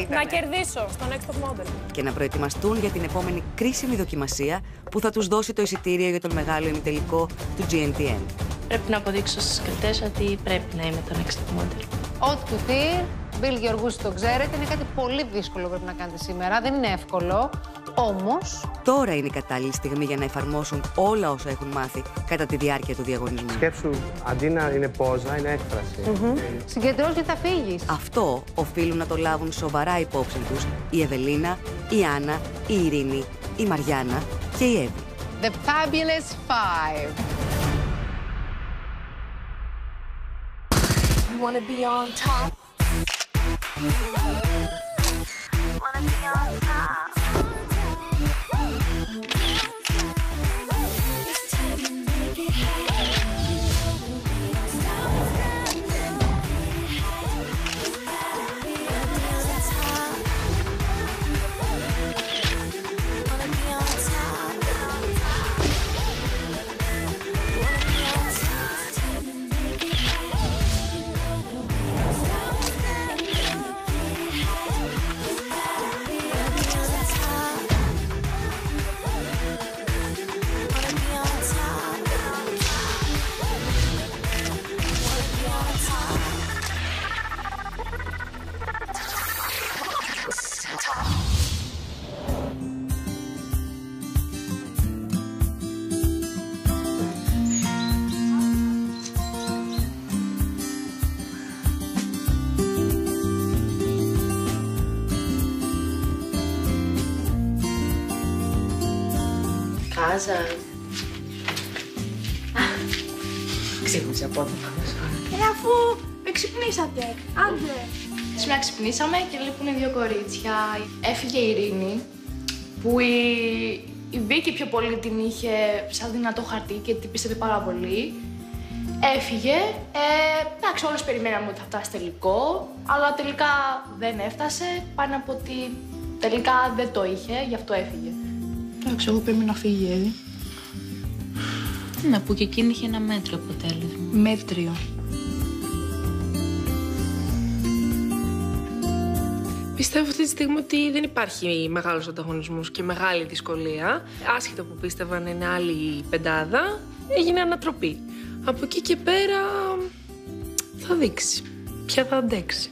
ήταν. Να κερδίσω στο Next Top Model. Και να προετοιμαστούν για την επόμενη κρίσιμη δοκιμασία που θα τους δώσει το εισιτήριο για τον μεγάλο ημιτελικό του GNTM. Πρέπει να αποδείξω στους κριτές ότι πρέπει να είμαι το Next Top Model. Ό,τι του πει, Μπιλ Γεωργούση το ξέρετε, είναι κάτι πολύ δύσκολο πρέπει να κάνετε σήμερα. Δεν είναι εύκολο. Όμως... Τώρα είναι η κατάλληλη στιγμή για να εφαρμόσουν όλα όσα έχουν μάθει κατά τη διάρκεια του διαγωνισμού. Σκέψου, αντί να είναι πόζα, είναι έκφραση. Συγκεντρώσου και θα φύγεις. Αυτό οφείλουν να το λάβουν σοβαρά υπόψη τους η Ευελίνα, η Άννα, η Ειρήνη, η Μαριάννα και η Εύη. The Fabulous Five. You wanna be on top. Wanna be on top. Κάζα. Ξύπνησε απότομα. Αφού με ξυπνήσατε. Άντε. Σήμερα ξυπνήσαμε και λείπουν δύο κορίτσια. Έφυγε η Ειρήνη, που η Βίκη πιο πολύ την είχε σαν δυνατό χαρτί και την πίστευε πάρα πολύ. Έφυγε. Εντάξει, όλες περιμέναμε ότι θα φτάσει τελικό, αλλά τελικά δεν έφτασε. Πάνω από ότι τελικά δεν το είχε, γι' αυτό έφυγε. Εντάξει, εγώ πρέπει να φύγει η Εύη. Ναι, που και εκείνη είχε ένα μέτριο αποτέλεσμα. Μέτριο. Πιστεύω αυτή τη στιγμή ότι δεν υπάρχει μεγάλος ανταγωνισμός και μεγάλη δυσκολία. Άσχετα που πίστευαν είναι άλλη πεντάδα, έγινε ανατροπή. Από εκεί και πέρα θα δείξει ποια θα αντέξει.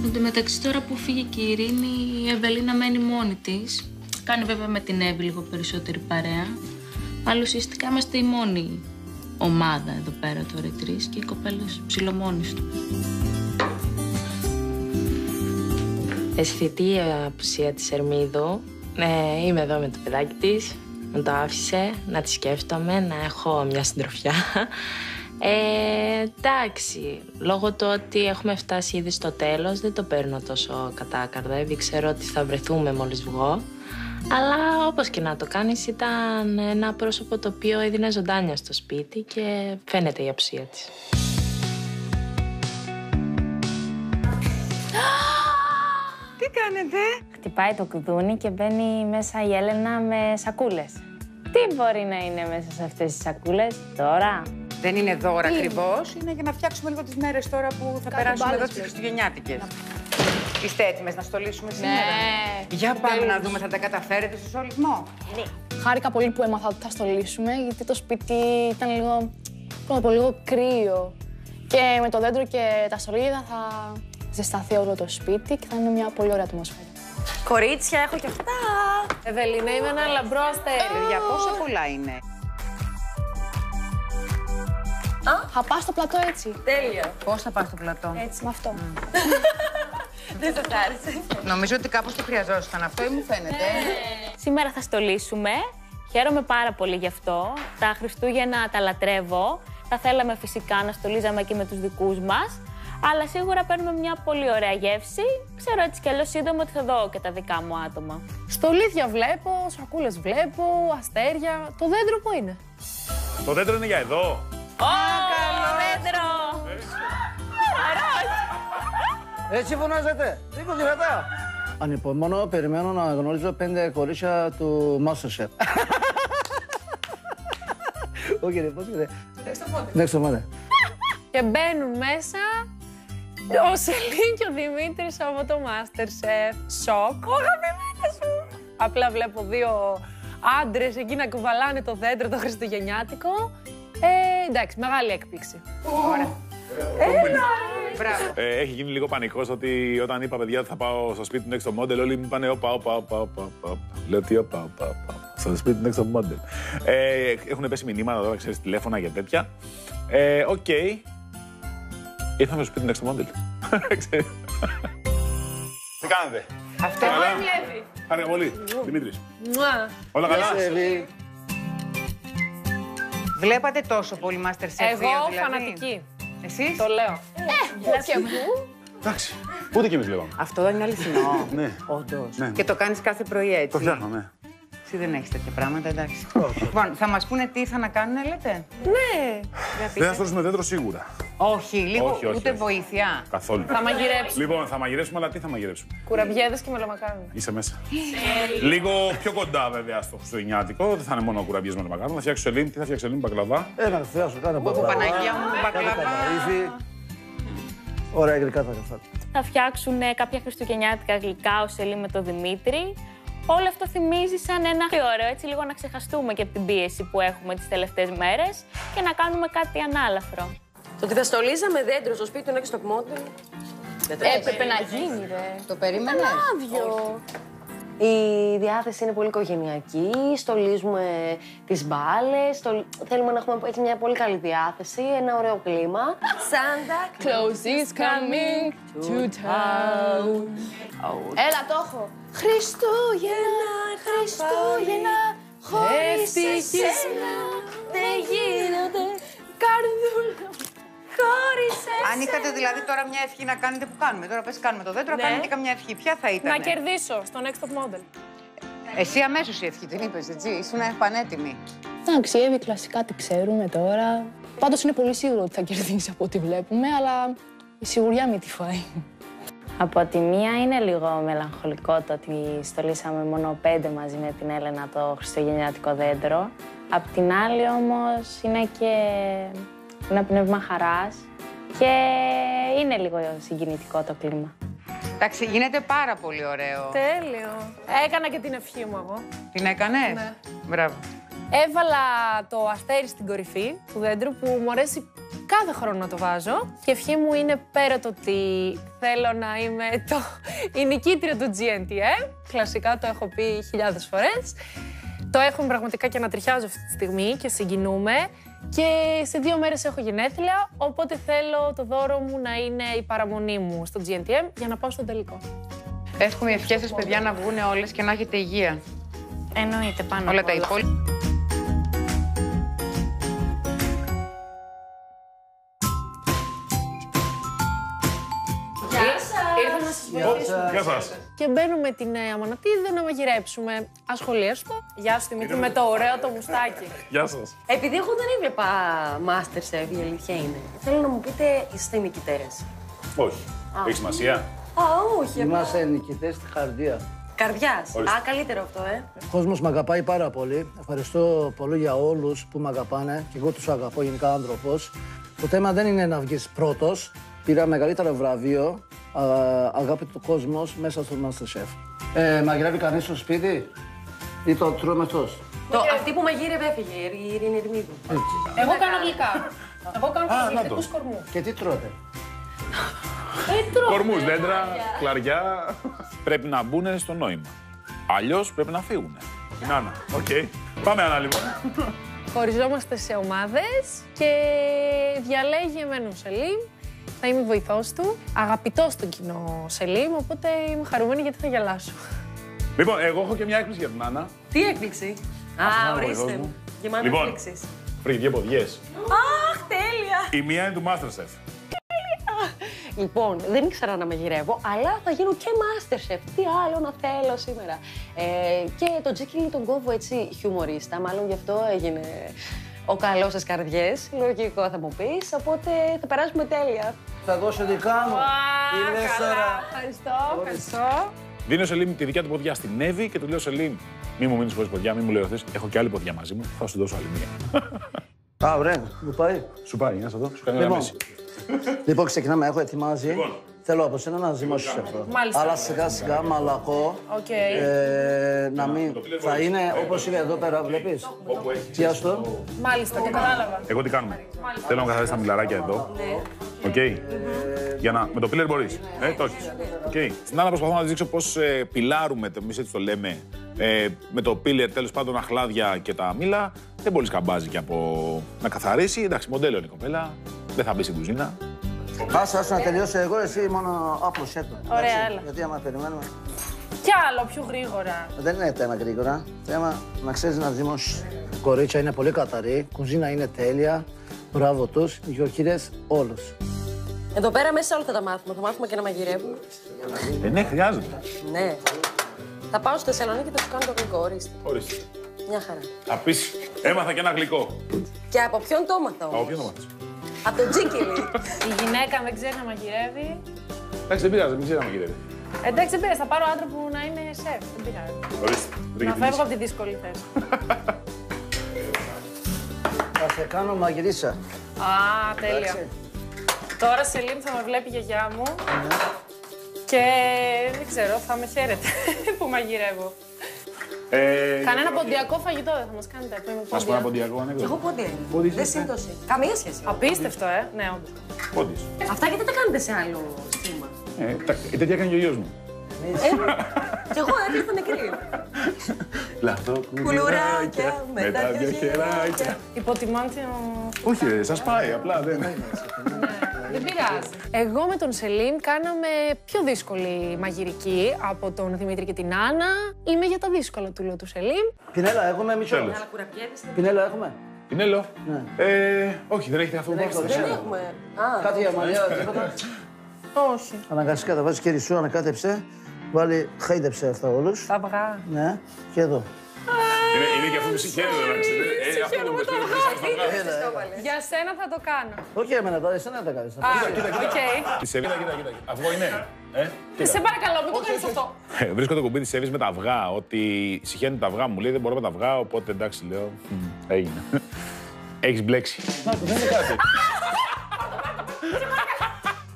Εν τω μεταξύ, τώρα που φύγει και η Ειρήνη, η Ευελίνα μένει μόνη της. Κάνει βέβαια με την Εύη λίγο περισσότερη παρέα. Αλλά ουσιαστικά είμαστε η μόνη ομάδα εδώ πέρα τώρα οι τρεις και οι κοπέλες ψιλομόνες του. Αισθητή απουσία της Ερμίδου. Είμαι εδώ με το παιδάκι της. Μου το άφησε να τη σκέφτομαι, να έχω μια συντροφιά. Εντάξει, λόγω του ότι έχουμε φτάσει ήδη στο τέλος, δεν το παίρνω τόσο κατάκαρδα. Ήδη ξέρω ότι θα βρεθούμε μόλις βγω. Αλλά όπως και να το κάνεις, ήταν ένα πρόσωπο το οποίο έδινε ζωντάνια στο σπίτι και φαίνεται η απουσία της. Τι κάνετε? Χτυπάει το κουδούνι και μπαίνει μέσα η Έλενα με σακούλες. Τι μπορεί να είναι μέσα σε αυτές τις σακούλες τώρα? Δεν είναι δώρα ακριβώς, είναι για να φτιάξουμε λίγο τις μέρες τώρα που θα περάσουμε εδώ στις Χριστουγεννιάτικες. Είστε έτοιμες να στολίσουμε σήμερα? Ναι. Για πάμε να δούμε, θα τα καταφέρετε στο στολισμό? Ναι. Χάρηκα πολύ που έμαθα ότι θα στολίσουμε, γιατί το σπίτι ήταν λίγο κρύο. Και με το δέντρο και τα στολίδα θα ζεσταθεί όλο το σπίτι και θα είναι μια πολύ ωραία ατμόσφαιρα. Κορίτσια, έχω και αυτά. Ευελίνα, είμαι ένα λαμπρό αστέρι. Για πόσα πολλά είναι? Θα πάω στο πλατό έτσι. Τέλεια. Πώς θα πας στο πλατό? Έτσι, με αυτό. Δεν σας άρεσε? Νομίζω ότι κάπως το χρειαζόσασταν αυτό ή μου φαίνεται? Σήμερα θα στολίσουμε. Χαίρομαι πάρα πολύ γι' αυτό. Τα Χριστούγεννα τα λατρεύω. Θα θέλαμε φυσικά να στολίζαμε και με τους δικούς μας. Αλλά σίγουρα παίρνουμε μια πολύ ωραία γεύση. Ξέρω έτσι κι αλλιώς σύντομα ότι θα δω και τα δικά μου άτομα. Στολίδια βλέπω, σακούλες βλέπω, αστέρια. Το δέντρο που είναι? Το δέντρο είναι για εδώ. Καλό δέντρο! Έτσι φωνάζετε, 20 λεπτά. Ανυπομονώ, περιμένω να γνωρίζω 5 κορίτσια του Masterchef. Όχι ρε, πώς είναι? Next Top Model. Και μπαίνουν μέσα ο Σελήν και ο Δημήτρης από το MasterChef. Σοκ, ο αγαπημένος μου. Απλά βλέπω δύο άντρες εκεί να κουβαλάνε το δέντρο το χριστουγεννιάτικο. Εντάξει, μεγάλη έκπληξη. Ωραία. Έχει γίνει λίγο πανικός ότι όταν είπα παιδιά ότι θα πάω στο σπίτι του Next Top Model, όλοι μου είπανε όπα. Λέω τι όπα. Στο σπίτι του Next Top Model. Έχουν πέσει μηνύματα τώρα, ξέρεις, τηλέφωνα για τέτοια. Οκ. Ήρθαμε στο σπίτι του Next Top Model. Τι κάνετε? Αυτό εγώ βλέπει. Χάρηκα πολύ. Δημήτρης. Όλα καλά? Βλέπατε τόσο πολύ MasterChef 2, Εγώ δηλαδή? φανατική. Εσείς? Το λέω. Και εγώ. Εντάξει. Ούτε κι εμείς βλέπαμε. Αυτό είναι αληθινό. Ναι. Όντως. Ναι. Και το κάνεις κάθε πρωί έτσι. Το φτιάχνω, ναι. Εσύ δεν έχεις τέτοια πράγματα, εντάξει. Λοιπόν, θα μας πούνε τι ήρθαν να κάνουν, λέτε? Ναι. Δεν θα στρώσουμε δέντρο σίγουρα. Όχι, λίγο, όχι, ούτε βοήθεια. Καθόλου. Θα μαγειρέψουμε. Λοιπόν, θα μαγειρέψουμε, αλλά τι θα μαγειρέψουμε? Κουραμπιέδες και μελομακάρονα. Είσαι μέσα. Λίγο πιο κοντά βέβαια στο χριστουγεννιάτικο. Δεν θα είναι μόνο κουραμπιές με μελομακάρονα. Θα φτιάξει Σελήνη, τι θα φτιάξει Σελήνη, μπακλαβά. Ένα θεάσου, κάνε μπακλαβά. Παναγία μου, μπακλαβά. Ωραία γλυκά θα καφάτε. Θα φτιάξουν κάποια χριστουγεννιάτικα γλυκά ο Σελή με τον Δημήτρη. Όλο αυτό θυμίζει σαν ένα ωραίο, έτσι λίγο να ξεχαστούμε και από την πίεση που έχουμε τις τελευταίες μέρες και να κάνουμε κάτι ανάλαφρο. Το ότι θα στολίζαμε δέντρο στο σπίτι του Next Top Model. Έπρεπε να γίνει, ρε. Το περίμενες? Ήταν άδειο. Η διάθεση είναι πολύ οικογενειακή, στολίζουμε τις μπάλες, θέλουμε να έχουμε έτσι μια πολύ καλή διάθεση, ένα ωραίο κλίμα. Santa Claus is coming to town. Έλα, το έχω. Χριστούγεννα, Χριστούγεννα, χωρίς εσένα δεν γίνονται καρδούλα. Αν είχατε δηλαδή τώρα μια ευχή να κάνετε που κάνουμε, τώρα πες κάνουμε το δέντρο, κάνετε και καμιά ευχή, ποια θα ήταν? Να κερδίσω στο Next Top Model. Εσύ αμέσως η ευχή την είπες, έτσι, ήσουν πανέτοιμη. Εντάξει, η Εύη κλασικά τη ξέρουμε τώρα. Πάντως είναι πολύ σίγουρο ότι θα κερδίσει από ό,τι βλέπουμε, αλλά η σιγουριά μη τη φάει. Από τη μία είναι λίγο μελαγχολικό το ότι στολίσαμε μόνο 5 μαζί με την Έλενα το χριστουγεννιάτικο δέντρο. Απ' την άλλη όμως είναι και ένα πνεύμα χαράς και είναι λίγο συγκινητικό το κλίμα. Εντάξει, γίνεται πάρα πολύ ωραίο. Τέλειο. Έκανα και την ευχή μου εγώ. Την έκανες? Ναι. Μπράβο. Έβαλα το αστέρι στην κορυφή του δέντρου που μου αρέσει κάθε χρόνο να το βάζω. Και η ευχή μου είναι πέρα το ότι θέλω να είμαι η νικήτρια του GNTM. Κλασικά το έχω πει χιλιάδες φορές. Το έχουμε πραγματικά και ανατριχιάζω αυτή τη στιγμή και συγκινούμε. Και σε 2 μέρες έχω γενέθλια, οπότε θέλω το δώρο μου να είναι η παραμονή μου στο GNTM για να πάω στο τελικό. Εύχομαι οι ευχές σας, παιδιά, να βγουν όλες και να έχετε υγεία. Εννοείται, πάνω όλα τα υπόλοιπα. Ήρθα να σας βοηθήσω. Γεια σας. Και μπαίνουμε την Αμανατίδα να μαγειρέψουμε. Ασχολίαστο. Γεια σου Δημήτρη, με το ωραίο το μουστάκι. Γεια σας. Επειδή εγώ δεν έβλεπα MasterChef, η αλήθεια είναι. Θέλω να μου πείτε, είστε οι νικητέρες? Όχι. Έχει σημασία? Α, όχι. Είμαστε νικητές στη καρδιά. Καρδιάς. Ορίστε. Α, καλύτερο αυτό, Ο κόσμος με αγαπάει πάρα πολύ. Ευχαριστώ πολύ για όλους που με αγαπάνε και εγώ τους αγαπώ γενικά άνθρωπος. Το θέμα δεν είναι να βγεις πρώτος. Πήρα μεγαλύτερο βραβείο αγάπη του κόσμου μέσα στο MasterChef. Μαγειρεύει κανείς στο σπίτι ή το τρώμε αυτός? Αυτή που μαγείρευε έφυγε, η Ειρήνη Ερμίδου. Εγώ κάνω γλυκά. Εγώ κάνω γλυκούς κορμούς. Και τι τρώτε? Κορμούς, δέντρα, κλαριά. Πρέπει να μπουν στο νόημα. Αλλιώς πρέπει να φύγουν. Την Άννα. Οκ. Πάμε, Άννα, λοιπόν. Χωριζόμαστε σε ομάδες και διαλέγει εμένα ο Σελήμ. Θα είμαι βοηθός του. Αγαπητός στον κοινό Σελήμ, οπότε είμαι χαρούμενη γιατί θα γελάσω. Λοιπόν, εγώ έχω και μια έκπληξη για την Άννα. Τι έκπληξη? Α, ορίστε μου. Γεμάτη Λοιπόν, έκπληξης. φρυγγιές ποδιές. Αχ, τέλεια! Η μία είναι του MasterChef. Λοιπόν, δεν ήξερα να μαγειρεύω, αλλά θα γίνω και MasterChef. Τι άλλο να θέλω σήμερα. Και τον Τζίκιλι τον κόβω έτσι χιουμορίστα, μάλλον γι' αυτό έγινε ο καλός στις καρδιές. Λογικό θα μου πεις, οπότε θα περάσουμε τέλεια. Θα δώσω δικά μου. Καλά. Ευχαριστώ. Δίνει ο Σελήμ τη δικιά του ποδιά στην Εύη και του λέει ο Σελήμ: μη μου μείνεις χωρίς ποδιά, μη μου λέει αυτές. Έχω και άλλη ποδιά μαζί μου, θα σου δώσω άλλη μία. Α, ωραία, μου πάει. Σου πάει, να σε δω, σου κάνει ένα μέση. Λοιπόν, ξεκινάμε. Έχω ετοιμάζει. Θέλω από σένα να ζυμώσεις αυτό. Μάλιστα. Αλλά σιγά-σιγά μαλακό. Να μην. Θα είναι όπως είναι εδώ πέρα, βλέπεις. Τι αυτό. Μάλιστα, το κατάλαβα. Εγώ τι κάνουμε. Θέλω να καθαρίσει τα μιλαράκια εδώ. Οκ. Για να. Με το πίλερ μπορείς. Το έχεις. Στην άλλα προσπαθώ να της δείξω πώς πιλάρουμε, εμείς έτσι το λέμε. Με το πίλερ, τέλος πάντων, αχλάδια και τα μήλα. Δεν πολύ σκαμπάζει και από να καθαρίσει. Εντάξει, μοντέλο είναι η κοπέλα. Δεν θα μπει στην κουζίνα. Άσε να τελειώσω εγώ, εσύ μόνο άπλωσέ το. Ωραία, έλα. Γιατί άμα περιμένουμε. Κι άλλο, πιο γρήγορα. Δεν είναι θέμα γρήγορα. Θέμα να ξέρεις να ζυμώσεις. Κορίτσια είναι πολύ καθαρή, κουζίνα είναι τέλεια. Μπράβο τους, γιοχύρες όλους. Εδώ πέρα μέσα όλα θα τα μάθουμε. Θα μάθουμε και να μαγειρεύουμε. Ναι, χρειάζεται. Ναι. Θα πάω στη Θεσσαλονίκη και θα σου κάνω το γλυκό, ορίστε. Μια χαρά. Θα πεις, έμαθα και ένα γλυκό. Και από ποιον το έμαθα όμως. Από ποιον το μάθες. Από τον Τζίκιλι. Η γυναίκα δεν ξέρει να μαγειρεύει. Εντάξει, δεν πειράζει, δεν ξέρει να μαγειρεύει. Εντάξει, δεν πειράζει, θα πάρω άντρα που να είναι σεφ. Δεν πειράζει. Ορίστε. Να φεύγω από τη δύσκολη θέση. Θα σε κάνω μαγειρίσσα. Α, τέλεια. Τώρα Σελήμ θα με βλέπει η γιαγιά μου. Και δεν ξέρω, θα με χαίρεται που μαγειρεύω. Κανένα ποντιακό φαγητό δεν θα μας κάνετε. Μας πω ένα ποντιακό ανέκδοτο. Εγώ πόντια είναι. Δεν σύμπτωση. Καμία σχέση. Απίστευτο, ναι, όντως. Πόντις. Αυτά γιατί τα κάνετε σε άλλο στήμα. Τέτοια κάνει και ο γιος μου. Κι εγώ έπρεπε νεκρή. Κουλουράκια με τα δυο χεράκια. Υποτιμάτε Όχι, σας πάει, απλά δεν. Δεν πειράζει. Εγώ με τον Σελήμ κάναμε πιο δύσκολη μαγειρική από τον Δημήτρη και την Άννα. Είμαι για τα δύσκολα του λέω του Σελήμ. Πινέλα, έχουμε μισό. Πινέλα, έχουμε. Πινέλο. Όχι, δεν έχετε αυτό που Δεν έχουμε. Κάτι για μαλλιά, τίποτα. Όχι. Αναγκαστικά θα βάζεις χέρι σου, ανακάτεψε. Βάλει, χαίδεψε αυτά όλους. Τα αυγά. Ναι, και εδώ. Είναι και αυτό που συγχαίρω, εντάξει. Αυτό που Για σένα θα το κάνω. Όχι εμένα τώρα, εσένα δεν τα κάνεις. Τη σεβίδα, κοίτα. Αυγό είναι. Σε παρακαλώ, μην το κάνεις αυτό. Βρίσκω το κουμπί της Εύης με τα αυγά, ότι συχαίνουν τα αυγά μου. Λέει δεν μπορώ με τα αυγά, οπότε εντάξει, λέω. Έγινε. Έχεις μπλέξει. Δεν είναι κάτι.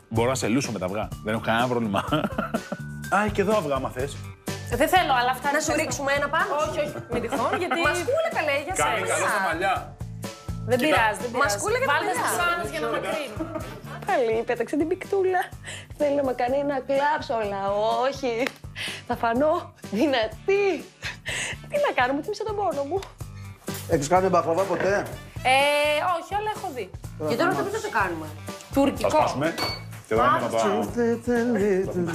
Μπορώ να σε λούσω με τα αυγά. Δεν έχω κανένα πρόβλημα. Α, και εδώ αυγά, άμα θες. Δεν θέλω, αλλά αυτά. Να σου ρίξουμε ένα πάνω. Όχι, με τυχόν, γιατί. Μασκούλα καλέ, για σένα. Κάνει καλό στα μαλλιά. Δεν πειράζει, δεν πειράζει. Μασκούλα για τα Βάλτε μαλλιά. στους άνες για να μακρύνουν. Καλή, πέταξε την πικτούλα. Θέλει να με κάνει να κλάψω, αλλά όχι. Θα φανώ δυνατή. Τι να κάνουμε, τίμησα τον πόνο μου. Έχεις κάνει μπακλαβά ποτέ? Όχι, αλλά έχω δει. Και τώρα θα το κάνουμε. Τουρκικό. Θα σπάσουμε. Και τώρα να τα...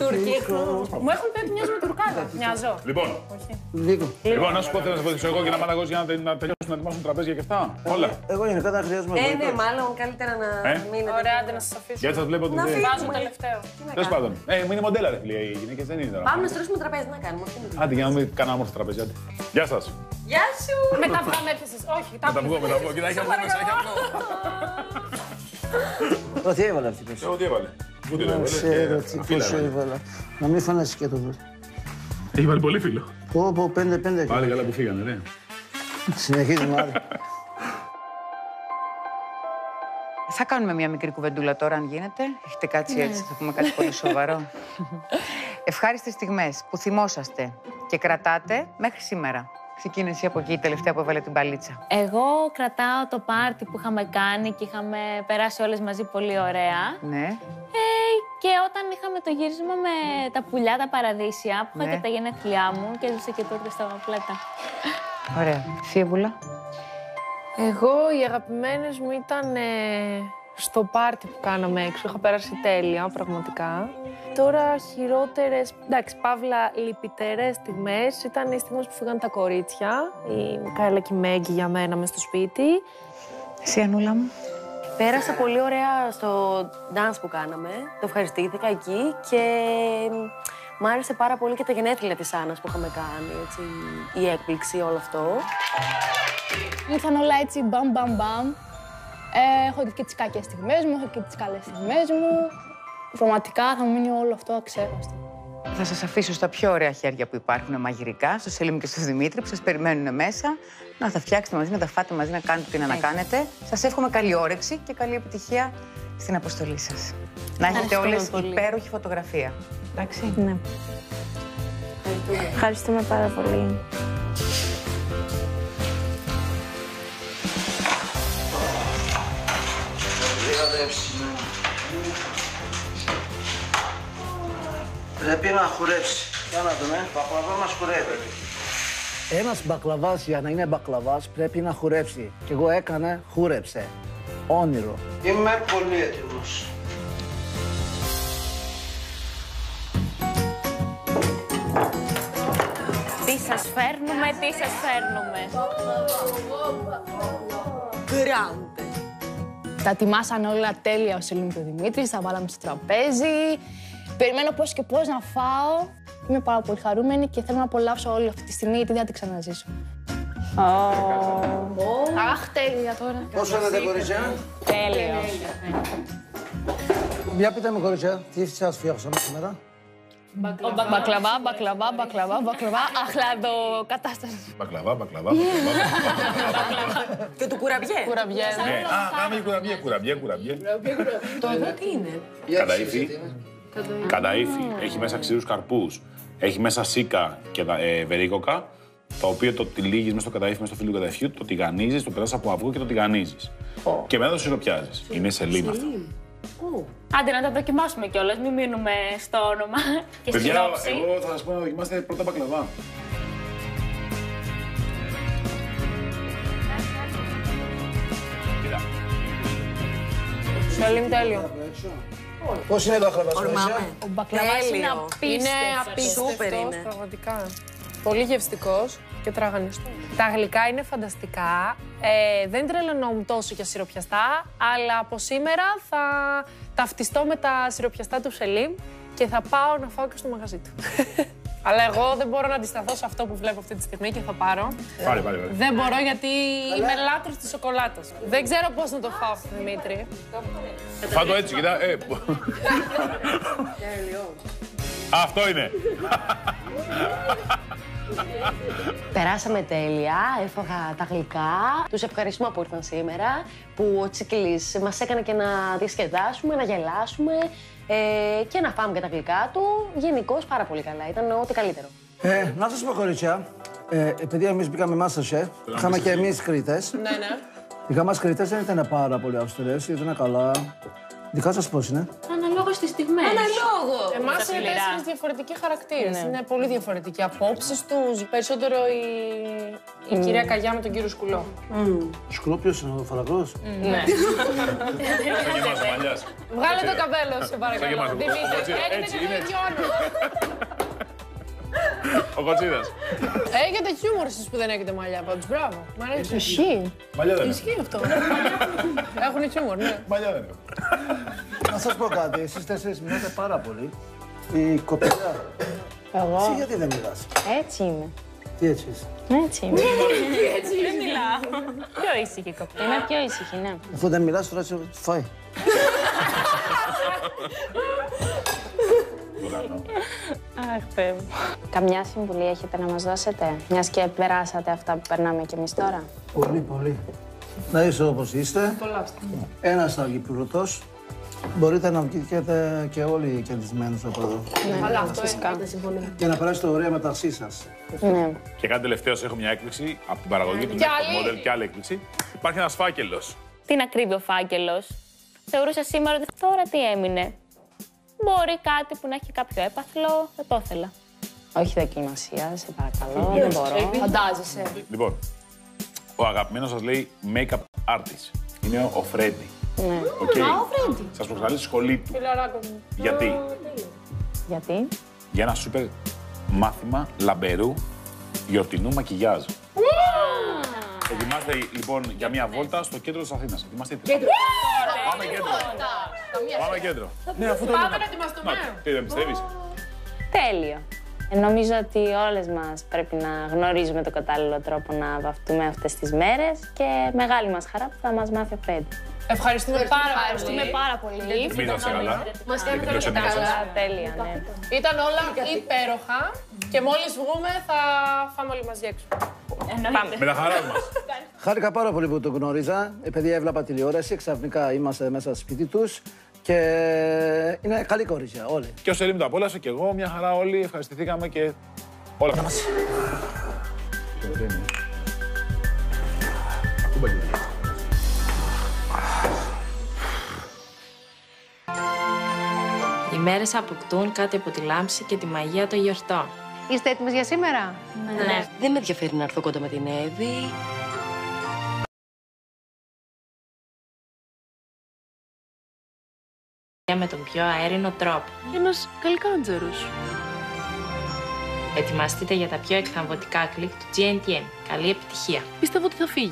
Τουρκικό. Μου έχουν πει ότι μοιάζω με τουρκάδα. Μοιάζω. Λοιπόν, να σου πω, θέλω να σε βοηθήσω εγώ και να μαλαγώ για να τελειώσουν να ετοιμάσουν τραπέζια και αυτά. Όλα. Εγώ γενικά δεν χρειάζομαι Ναι, βοήθεια. μάλλον καλύτερα να μείνετε. Ωραία, άντε να σας αφήσω. Γιατί σας βλέπω ότι δεν... Βάζω τελευταίο. Τέλος πάντων. Μου είναι μοντέλα, ρε φίλε, οι γυναίκες δεν είναι τώρα. Πάμε να στρώσουμε τραπέζι, να κάνουμε. Άντε, για να μην κάνουμε όμορφο τραπέζι, άντε. Γεια σας. Γεια σου! Με τα αυγά με έπιασες. Όχι, Με τα αυγό. Κοίτα, έχει αυγό μέσα, έχει αυγό. Τι έβαλε αυτή πίσω. Εγώ τι έβαλε. Δεν ξέρω τι πόσο έβαλα. Να μην φανάσει και το δω. Έχει βάλει πολύ φίλο. Πω, 5-5. Πάλι καλά που φύγανε, ναι. Συνεχίζουμε άλλη. Θα κάνουμε μια μικρή κουβεντούλα τώρα, αν γίνεται. Έχετε κάτσει έτσι, θα πούμε κάτι πολύ σοβαρό. Ευχάριστες στιγμές που θυμόσαστε και κρατάτε μέχρι σήμερα. Ξεκίνησε από εκεί η τελευταία που έβαλε την παλίτσα. Εγώ κρατάω το πάρτι που είχαμε κάνει και είχαμε περάσει όλες μαζί πολύ ωραία. Ναι. Και όταν είχαμε το γύρισμα με τα πουλιά, τα παραδείσια, που είχα και τα γενέθλιά μου και έδωσα και τούρτες στα πλάτα. Ωραία. Φίβουλα. Εγώ οι αγαπημένες μου ήταν στο πάρτι που κάναμε έξω. Είχα περάσει τέλεια, πραγματικά. Τώρα χειρότερες, εντάξει, παύλα λυπητερές στιγμές ήταν οι στιγμές που φύγαν τα κορίτσια. Η Μικαέλα και η Μέγκη για μένα μες στο σπίτι. Εσύ, Ανούλα μου. Πέρασα πολύ ωραία στο dance που κάναμε. Το ευχαριστήθηκα εκεί και μ' άρεσε πάρα πολύ και τα γενέθλια της Άννας που είχαμε κάνει. Έτσι, η έκπληξη, όλο αυτό. Ήρθαν όλα έτσι μπαμ μπαμ μπαμ. Έχω και τις κακές στιγμές μου, έχω και τις καλές στιγμές μου. Πραγματικά θα μου μείνει όλο αυτό αξέχαστο. Θα σας αφήσω στα πιο ωραία χέρια που υπάρχουν μαγειρικά, στο Σελήμ και στο Δημήτρη, που σας περιμένουν μέσα. Να τα φτιάξετε μαζί, να τα φάτε μαζί, να κάνετε ό,τι να κάνετε. Σας εύχομαι καλή όρεξη και καλή επιτυχία στην αποστολή σας. Να έχετε όλες υπέροχη φωτογραφία. Εντάξει. Ναι. Ευχαριστούμε πάρα πολύ. Πρέπει να χουρέψει. Για να δούμε, μπακλαβά μας χουρεύει. Ένας μπακλαβάς για να είναι μπακλαβάς πρέπει να χουρέψει. Και εγώ έκανα, χούρεψε. Όνειρο. Είμαι πολύ έτοιμος. Τι σας φέρνουμε, τι σας φέρνουμε. Γκράντε. Τα ετοιμάσαν όλα τέλεια ο Σελήνη και ο Δημήτρης, τα βάλαμε στο τραπέζι. Περιμένω πώς και πώς να φάω. Είμαι πάρα πολύ χαρούμενη και θέλω να απολαύσω όλη αυτή τη στιγμή γιατί δεν θα την ξαναζήσω. Αχ, τέλεια τώρα. Πώς φαίνεται, κορίτσια? Τέλειο. Για πείτε μου, κορίτσια, τι σας φτιάξαμε σήμερα? Μπακλαβά, αχλαδοκατάσταση. Μπακλαβά. Και του κουραμπιέ. Κουραμπιέ. Ναι, κάναμε κουραμπιέ. Το εδώ τι είναι? Κανταΐφι. Έχει μέσα ξηρούς καρπούς. Έχει μέσα σίκα και βερίκοκα, το οποίο το τυλίγεις μέσα στο κανταΐφι, μέσα στο φύλλο του κανταϊφιού, το τηγανίζεις, το περάσεις από αυγό και το τηγανίζεις. Και μετά το σιροπιάζεις. Είναι σελήνη αυτό. Άντε να τα δοκιμάσουμε κιόλας, μην μείνουμε στο όνομα και στην Παιδιά, όψη. εγώ θα σας πω να δοκιμάσετε πρώτα μπακλαβά. Σελήνη, τέλειο. Πώς είναι το μπακλαβάς, κορίτσια? Ο μπακλαβάς είναι απίστευτος, Σούπερ είναι. πραγματικά. Πολύ γευστικός και τραγανιστός. Τα γλυκά είναι φανταστικά. Δεν τρελαινόμουν τόσο για σιροπιαστά, αλλά από σήμερα θα ταυτιστώ με τα σιροπιαστά του Σελήμ και θα πάω να φάω και στο μαγαζί του. Αλλά εγώ δεν μπορώ να αντισταθώ σε αυτό που βλέπω αυτή τη στιγμή και θα πάρω. Πάρε. Δεν μπορώ γιατί είμαι λάτρος της σοκολάτας. Δεν ξέρω πώς να το φάω αυτό, Δημήτρη. Φάτο έτσι, κοιτά. Αυτό είναι. Περάσαμε τέλεια, έφαγα τα γλυκά. Τους ευχαριστούμε που ήρθαν σήμερα, που ο Τσίκλης μας έκανε και να διασκεδάσουμε, να γελάσουμε και να φάμε και τα γλυκά του. Γενικώς πάρα πολύ καλά, ήταν ό,τι καλύτερο. Να σας πω, κορίτσια, επειδή εμείς μπήκαμε MasterChef, είχαμε και εμείς κριτές. Ναι. Οι γαμάς κριτές δεν ήταν πάρα πολύ αυστηρές, ήταν καλά. Δικά σας πώς είναι? Αναλόγως στις στιγμές. Εμάς είναι 4 διαφορετικοί χαρακτήρες. Είναι πολύ διαφορετικοί απόψεις τους. Περισσότερο η κυρία Καγιά με τον κύριο Σκουλό. Σκουλόπιος είναι ο Φαλακρός. Ναι. Σαν και εμάς ο Μαλιάς. Βγάλε το καπέλο, σε παρακαλώ. Δημήτρη, έχετε και το ίδιο όνομα. Ο Κοτσίδας. Έχετε χιούμορ εσείς που δεν έχετε μαλλιά πάντως. Μπράβο. Μ' αρέσει. Ισχύει. Μαλλιά δεν Ισχύει αυτό. Έχουν χιούμορ, ναι. Μαλλιά δεν έχω. Να σας πω κάτι, εσείς τέσσερις μιλάτε πάρα πολύ. Η κοπέλα. Εγώ. Εσύ γιατί δεν μιλάς? Έτσι είμαι. Τι έτσι είσαι? Έτσι είμαι. Δεν μιλάω. Πιο ήσυχη κοπέλα. Είμαι πιο ήσυχη, ναι. Αφού δεν μιλάς τώρα έτσι φάει. Αχ, Θεέ μου. Καμιά συμβουλή έχετε να μας δώσετε, μιας και περάσατε αυτά που περνάμε κι εμείς τώρα? Πολύ. Να είστε όπως είστε. Ένας αργυπλούτος. Μπορείτε να βγείτε και όλοι κερδισμένους από εδώ. Αλλά αυτό φυσικά. Και να περάσετε ωραία μεταξύ σας. Ναι. Και κάτι τελευταίο, έχω μια έκπληξη από την παραγωγή του Next Model και άλλη έκπληξη. Υπάρχει ένας φάκελος. Τι να κρύβει ο φάκελος. Θεωρούσα σήμερα ότι τώρα τι έμεινε. Μπορεί κάτι που να έχει κάποιο έπαθλο, δεν το ήθελα. Όχι δοκιμασία, σε παρακαλώ, δεν μπορώ. Φαντάζεσαι. Λοιπόν, ο αγαπημένος σας λέει make-up artist. Είναι ο Φρέντι. Ναι. Okay. Σας προσκαλεί στη σχολή του. Φιλαράκο μου. Γιατί? Γιατί? Για ένα σούπερ μάθημα λαμπερού γιορτινού μακιγιάζ. Ετοιμάστε λοιπόν για μια βόλτα στο κέντρο της Αθήνας. Ετοιμάστε. Πάμε κέντρο. Πάμε κέντρο. Ναι, αφού το Πάμε να ετοιμαστούμε. Τι δεν πιστεύεις? Τέλειο. Νομίζω ότι όλες μας πρέπει να γνωρίζουμε το κατάλληλο τρόπο να βαφτούμε αυτές τις μέρες και μεγάλη μας χαρά που θα μας μάθει ο Φρέντι. Ευχαριστούμε πάρα πολύ. Μην τα σε καλά. Μας κάνετε φιλοξενία σας. Καλά, τέλεια, ναι. Ήταν όλα υπέροχα και μόλις βγούμε θα φάμε όλοι μαζί έξω. Με τα χαρά μας. Χάρηκα πάρα πολύ που τον γνώριζα, επειδή έβλεπα τηλεόραση, ξαφνικά είμαστε μέσα στο σπίτι τους και είναι καλή κορίτσια όλοι. Και ο Σελίμ το απόλαυσε και εγώ, μια χαρά όλοι, ευχαριστηθήκαμε και όλα καλά. Οι μέρες αποκτούν κάτι από τη λάμψη και τη μαγεία των γιορτών. Είστε έτοιμες για σήμερα? Ναι. Δεν με ενδιαφέρει να έρθω κοντά με την Εύη. Με τον πιο αέρινο τρόπο. Ένας καλικάντζερος. Ετοιμαστείτε για τα πιο εκθαμβωτικά κλικ του GNTM. Καλή επιτυχία. Πιστεύω ότι θα φύγει.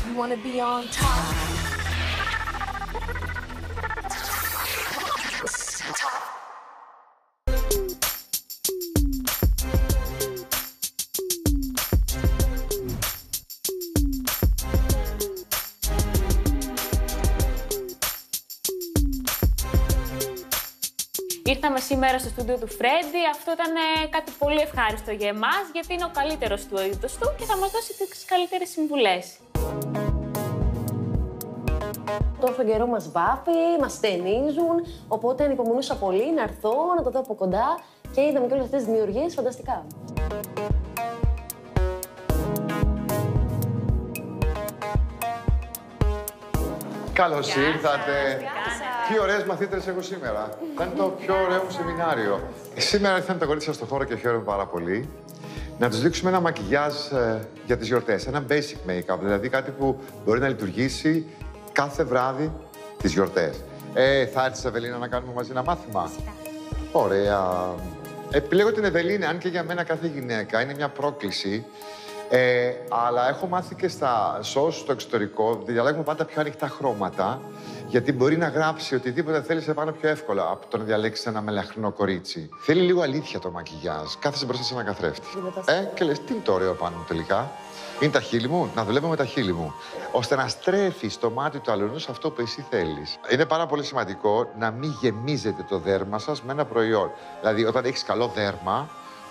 You wanna be on top. Ήρθαμε σήμερα στο στούντιο του Φρέντι. Αυτό ήταν κάτι πολύ ευχάριστο για εμάς, γιατί είναι ο καλύτερος του είδους του και θα μας δώσει τις καλύτερες συμβουλές. Τόσο καιρό μας βάφει, μας στενίζουν, οπότε ανυπομονούσα πολύ να έρθω, να το δω από κοντά και είδαμε και όλες αυτές τις δημιουργίες φανταστικά. Καλώς ήρθατε. Τι ωραίες μαθήτρες έχω σήμερα. Ήταν το πιο ωραίο μου σεμινάριο. Σήμερα ήρθαν τα κορίτσια στο χώρο και χαίρομαι πάρα πολύ. Να τους δείξουμε ένα μακιγιάζ για τις γιορτές. Ένα basic make-up, δηλαδή κάτι που μπορεί να λειτουργήσει κάθε βράδυ τις γιορτές. Θα έρθεις, Ευελίνα, να κάνουμε μαζί ένα μάθημα? Ωραία. Επιλέγω την Ευελίνα, αν και για μένα κάθε γυναίκα είναι μια πρόκληση. Αλλά έχω μάθει και στα shows στο εξωτερικό, διαλέγουμε πάντα πιο ανοιχτά χρώματα, γιατί μπορεί να γράψει οτιδήποτε θέλεις επάνω πιο εύκολα από το να διαλέξεις ένα μελαχρινό κορίτσι. Θέλει λίγο αλήθεια το μακιγιάζ. Κάθεσαι μπροστά σε ένα καθρέφτη. Και λες, τι είναι το ωραίο πάνω μου τελικά? Είναι τα χείλη μου? Να δουλεύω με τα χείλη μου. Ώστε να στρέφεις το μάτι του αλλού σε αυτό που εσύ θέλεις. Είναι πάρα πολύ σημαντικό να μην γεμίζετε το δέρμα σας με ένα προϊόν. Δηλαδή, όταν έχεις καλό δέρμα,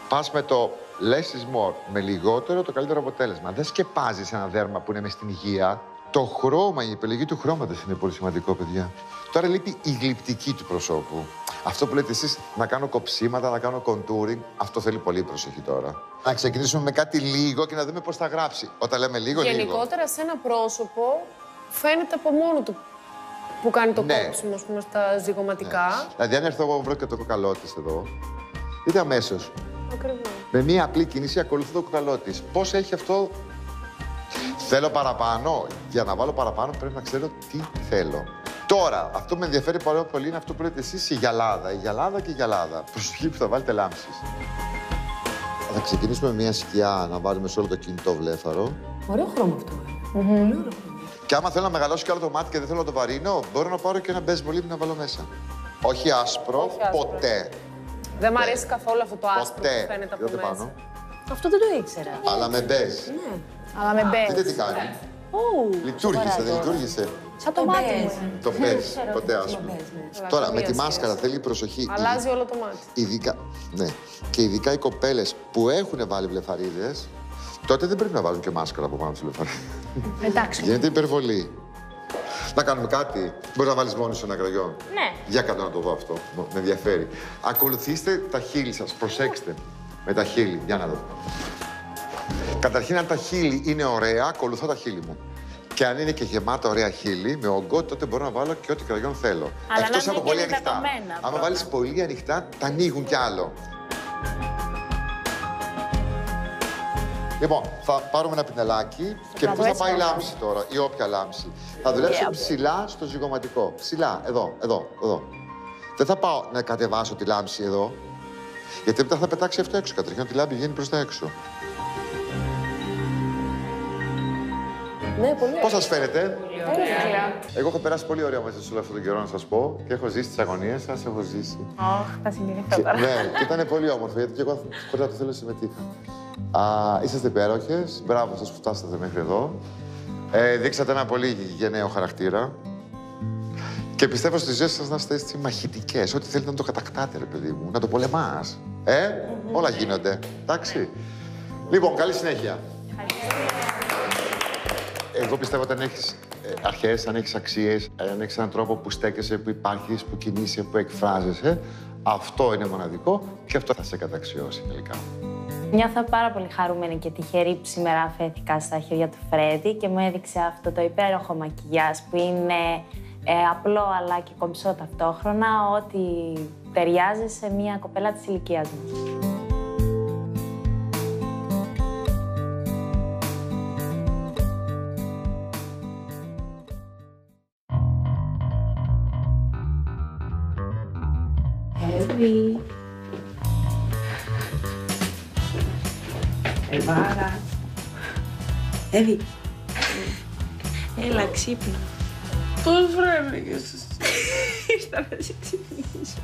πας με το less is more, με λιγότερο το καλύτερο αποτέλεσμα. Δεν σκεπάζεις ένα δέρμα που είναι μες στην υγεία. Το χρώμα, η επιλογή του χρώματος είναι πολύ σημαντικό, παιδιά. Τώρα λείπει η γλυπτική του προσώπου. Αυτό που λέτε εσείς, να κάνω κοψίματα, να κάνω contouring, αυτό θέλει πολύ προσοχή τώρα. Να ξεκινήσουμε με κάτι λίγο και να δούμε πώς θα γράψει. Όταν λέμε λίγο, Γενικότερα, σε ένα πρόσωπο φαίνεται από μόνο του που κάνει το κόψιμο, ας πούμε, στα ζυγωματικά. Ναι. Δηλαδή, αν έρθω εγώ βρω και το κοκαλό της εδώ, δείτε αμέσως. Ακριβώς. Με μία απλή κίνηση ακολουθώ το κοκαλό της. Πώς έχει αυτό? Θέλω παραπάνω. Για να βάλω παραπάνω πρέπει να ξέρω τι θέλω. Τώρα, αυτό που με ενδιαφέρει πάρα πολύ είναι αυτό που λέτε εσείς, η γυαλάδα. Η γυαλάδα και η γυαλάδα. Προσοχή που θα βάλετε λάμψεις. Θα ξεκινήσουμε με μία σκιά να βάλουμε σε όλο το κινητό βλέφαρο. Ωραίο χρώμα αυτό. Πολύ ωραίο χρώμα. Και άμα θέλω να μεγαλώσω κι άλλο το μάτι και δεν θέλω να το βαρύνω, μπορώ να πάρω και ένα μπες μολύβι να βάλω μέσα. Όχι άσπρο, ποτέ. Δεν μ' αρέσει καθόλου αυτό το άσπρο που φαίνεται από μέσα. Πάνω. Αυτό δεν το ήξερα. Αλλά με μπες. Ναι. Αλλά με μπες. Δείτε τι κάνει. Λειτουργήσε, δεν λειτουργήσε? Σαν το μάτι μου. Το μπες, ποτέ άσπρο. Τώρα, με τη μάσκαρα θέλει προσοχή. Αλλάζει όλο το μάτι. Ειδικά, ναι. Και ειδικά οι κοπέλες που έχουν βάλει βλεφαρίδες, τότε δεν πρέπει να βάζουν και μάσκαρα από πάνω τους βλεφαρίδες. Εντάξει. Γίνεται υπερβολή. Να κάνουμε κάτι. Μπορεί να βάλεις μόνο σου ένα κραγιόν. Ναι. Για κάτω να το δω αυτό. Με ενδιαφέρει. Ακολουθήστε τα χείλη σας. Προσέξτε. Με τα χείλη. Για να δω. Καταρχήν, αν τα χείλη είναι ωραία, ακολουθώ τα χείλη μου. Και αν είναι και γεμάτα ωραία χείλη, με ογκό, τότε μπορώ να βάλω και ό,τι κραγιόν θέλω. Αλλά εκτός να από είναι πολύ και ανοιχτά. ενδεδομένα. Άμα βάλεις πολύ ανοιχτά, τα ανοίγουν κι άλλο. Λοιπόν, θα πάρουμε ένα πινελάκι και πού θα πάει η λάμψη τώρα, ή όποια λάμψη. Θα δουλέψω ψηλά στο ζυγωματικό. Ψηλά, εδώ. Δεν θα πάω να κατεβάσω τη λάμψη εδώ, γιατί μετά θα πετάξει αυτό έξω. Καταρχήν, τη λάμπη βγαίνει προς τα έξω. Ναι, πολύ Πώς σας φαίνεται? Ωραία. Εγώ έχω περάσει πολύ ωραία μαζί σας όλο αυτόν τον καιρό, να σας πω, και έχω ζήσει τις αγωνίες σας, έχω ζήσει. Θα συγκινηθώ τώρα. Ναι, και ήταν πολύ όμορφο, γιατί και εγώ χωρίς να το θέλω συμμετείχα. Είσαστε υπέροχες, μπράβο σας που φτάσατε μέχρι εδώ. Δείξατε ένα πολύ γενναίο χαρακτήρα. Και πιστεύω στις ζωές σας να είστε έτσι μαχητικές. Ό,τι θέλετε να το κατακτάτε, ρε παιδί μου, να το πολεμάς. Όλα γίνονται. Εντάξει. Λοιπόν, καλή συνέχεια. Εγώ πιστεύω ότι αν έχεις αρχές, αν έχεις αξίες, αν έχεις έναν τρόπο που στέκεσαι, που υπάρχεις, που κινείσαι, που εκφράζεσαι, αυτό είναι μοναδικό και αυτό θα σε καταξιώσει τελικά. Νιώθω πάρα πολύ χαρούμενη και τυχερή που σήμερα αφέθηκα στα χέρια του Φρέντι και μου έδειξε αυτό το υπέροχο μακιγιάζ που είναι απλό αλλά και κομψό ταυτόχρονα, ότι ταιριάζει σε μια κοπέλα της ηλικίας μου. Εύη. Ελβάρα. Εύη. Έλα, ξύπνα. Πώς βρέμηκες εσύ? Ήρθα να σε ξυπνήσω.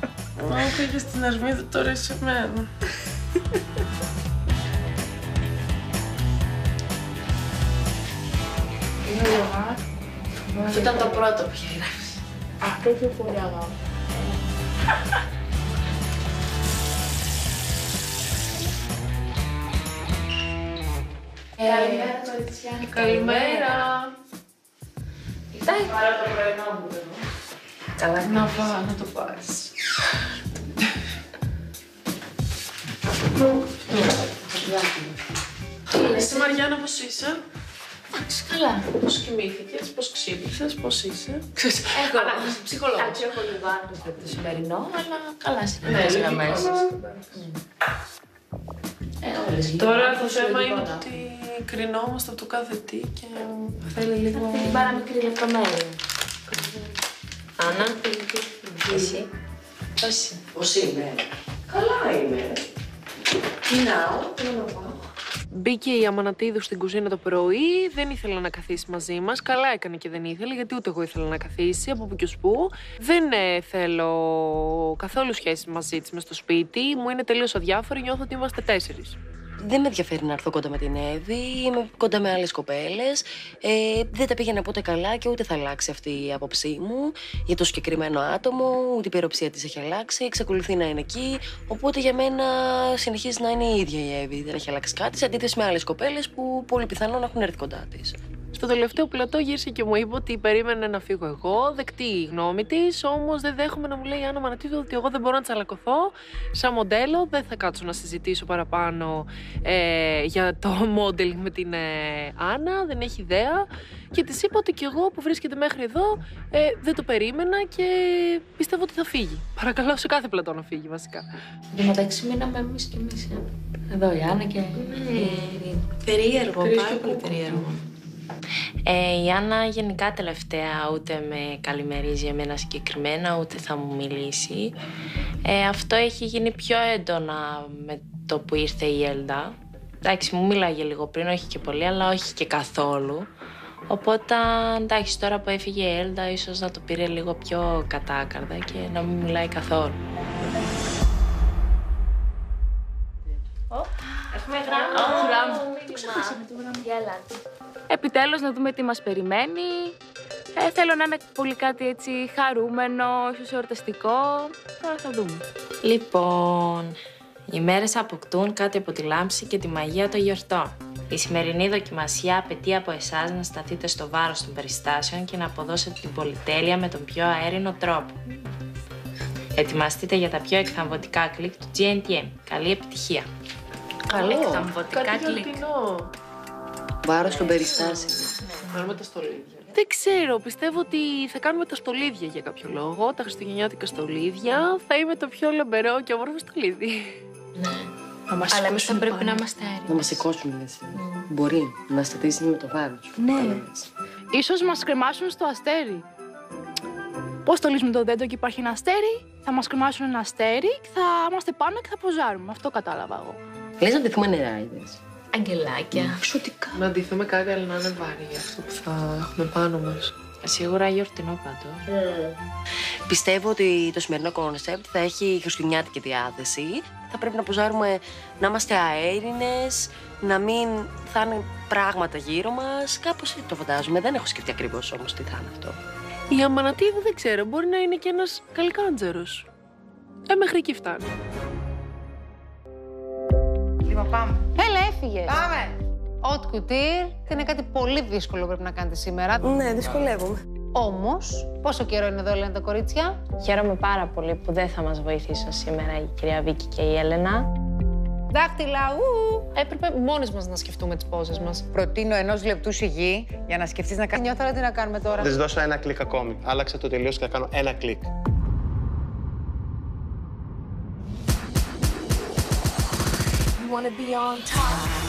Μα πήγες στην Αρμίδα, τώρα είσαι εμένα. Αυτό ήταν το πρώτο που είχε γράψει. Αυτό και πολύ αγάπη. Καλημέρα, κοριτσιά. Καλημέρα. Κοιτάει πάρα το πρωινό μου εδώ. Καλά, να πάω, να το πάρεις. Εσύ, Μαριάννα, πώς είσαι? Εντάξει, καλά. Πώς κοιμήθηκες, πώς ξύπνησες, πώς είσαι? Έχω ανάγκη ψυχολόγος. Εντάξει, έχω λίγο άρρωστο το σημερινό, αλλά καλά συνεχίζουμε μέσα. Τώρα το θέμα είναι ότι κρινόμαστε από το κάθε τι και θέλει λίγο... Θέλει πάρα μικρή λεπτομέρεια. Άννα, εσύ, πώς είσαι? Πώς είμαι? Καλά είμαι. Πεινάω, να πάω. Μπήκε η Αμανατίδου στην κουζίνα το πρωί, δεν ήθελε να καθίσει μαζί μας. Καλά έκανε και δεν ήθελε, γιατί ούτε εγώ ήθελα να καθίσει, από που και ως που. Δεν θέλω καθόλου σχέση μαζί της μες στο σπίτι, μου είναι τελείως αδιάφορη, νιώθω ότι είμαστε 4. Δεν με ενδιαφέρει να έρθω κοντά με την Εύη, είμαι κοντά με άλλες κοπέλες. Δεν τα πήγαινα ποτέ καλά και ούτε θα αλλάξει αυτή η άποψή μου για το συγκεκριμένο άτομο, ούτε η υπεροψία της έχει αλλάξει, εξακολουθεί να είναι εκεί. Οπότε για μένα συνεχίζει να είναι η ίδια η Εύη. Δεν έχει αλλάξει κάτι, σε αντίθεση με άλλες κοπέλες που πολύ πιθανόν έχουν έρθει κοντά της. Στο τελευταίο πλατό γύρισε και μου είπε ότι περίμενε να φύγω εγώ, δεκτή η γνώμη της, όμως δεν δέχομαι να μου λέει η Άννα Μανατίδου ότι εγώ δεν μπορώ να τσαλακωθώ σαν μοντέλο, δεν θα κάτσω να συζητήσω παραπάνω για το modeling με την Άννα, δεν έχει ιδέα και της είπα ότι κι εγώ που βρίσκεται μέχρι εδώ δεν το περίμενα και πιστεύω ότι θα φύγει. Παρακαλώ σε κάθε πλατό να φύγει βασικά. Εν τω μεταξύ μείναμε εμείς κι εμείς. Εδώ η Άννα και η Ειρήνη. Περίεργο, πάρα πολύ περίεργο. Η Άννα γενικά τελευταία ούτε με καλημερίζει εμένα συγκεκριμένα, ούτε θα μου μιλήσει. Αυτό έχει γίνει πιο έντονα με το που ήρθε η Έλντα. Εντάξει, μου μίλαγε λίγο πριν, όχι και πολύ, αλλά όχι και καθόλου. Οπότε, εντάξει, τώρα που έφυγε η Έλντα, ίσως να το πήρε λίγο πιο κατάκαρδα και να μην μιλάει καθόλου. Έχουμε γράμμα. Το ξεχάσαμε το γράμμα. Για ελάτε. Επιτέλους να δούμε τι μας περιμένει. Θέλω να είναι πολύ κάτι έτσι χαρούμενο, ίσως εορταστικό. Τώρα θα δούμε. Λοιπόν, οι μέρες αποκτούν κάτι από τη λάμψη και τη μαγεία των γιορτών. Η σημερινή δοκιμασία απαιτεί από εσάς να σταθείτε στο βάρος των περιστάσεων και να αποδώσετε την πολυτέλεια με τον πιο αέρινο τρόπο. Ετοιμαστείτε για τα πιο εκθαμβωτικά κλικ του GNTM. Καλή επιτυχία. Καλό. Εκθαμβωτικά Κάτι κλικ. γιορτινό. Βάρος των περιστάσεων. Κάνουμε τα στολίδια. Δεν ξέρω, πιστεύω ότι θα κάνουμε τα στολίδια για κάποιο λόγο. Τα χριστουγεννιάτικα στολίδια. Θα είμαι το πιο λαμπερό και όμορφο στολίδι. Αλλά εμείς θα πρέπει να είμαστε αέρινες. Να μας σηκώσουν, λες. Μπορεί να στατήσει με το βάρος. Ναι. Ίσως μας κρεμάσουν στο αστέρι. Πώς στολίζουμε το δέντρο και υπάρχει ένα αστέρι, θα μας κρεμάσουν ένα αστέρι, θα είμαστε πάνω και θα ποζάρουμε. Αυτό κατάλαβα εγώ. Λες να ντυθούμε νεράιδες. Αγγελάκια. Εξωτικά. Να ντυθούμε κάτι, αλλά να είναι βάρη για αυτό που θα έχουμε πάνω μας. Σίγουρα γιορτινό πάντως. Πιστεύω ότι το σημερινό κόνσεπτ θα έχει χριστουγεννιάτικη διάθεση. Θα πρέπει να ποζάρουμε να είμαστε αέρινες, να μην θα είναι πράγματα γύρω μας. Κάπως έτσι το φαντάζομαι. Δεν έχω σκεφτεί ακριβώς όμως τι θα είναι αυτό. Η Αμανατίδου δεν ξέρω, μπορεί να είναι και ένας καλικάντζερος. Μέχρι εκεί φτάνει. Λοιπόν, πάμε. Έλα, έφυγες. Πάμε. Haute couture είναι κάτι πολύ δύσκολο πρέπει να κάνετε σήμερα. Ναι, δυσκολεύομαι. Όμως, πόσο καιρό είναι εδώ, λένε τα κορίτσια? Χαίρομαι πάρα πολύ που δεν θα μας βοηθήσουν σήμερα η κυρία Βίκη και η Έλενα. Δάχτυλα, Έπρεπε μόνες μας να σκεφτούμε τις πόζες μας. Προτείνω 1 λεπτού σιγή για να σκεφτείς να κάνεις. Νιώθω, τι να κάνουμε τώρα. Δεν σου δώσω ένα κλικ ακόμη. Άλλαξα το τελείως και θα κάνω ένα κλικ. You wanna be on top.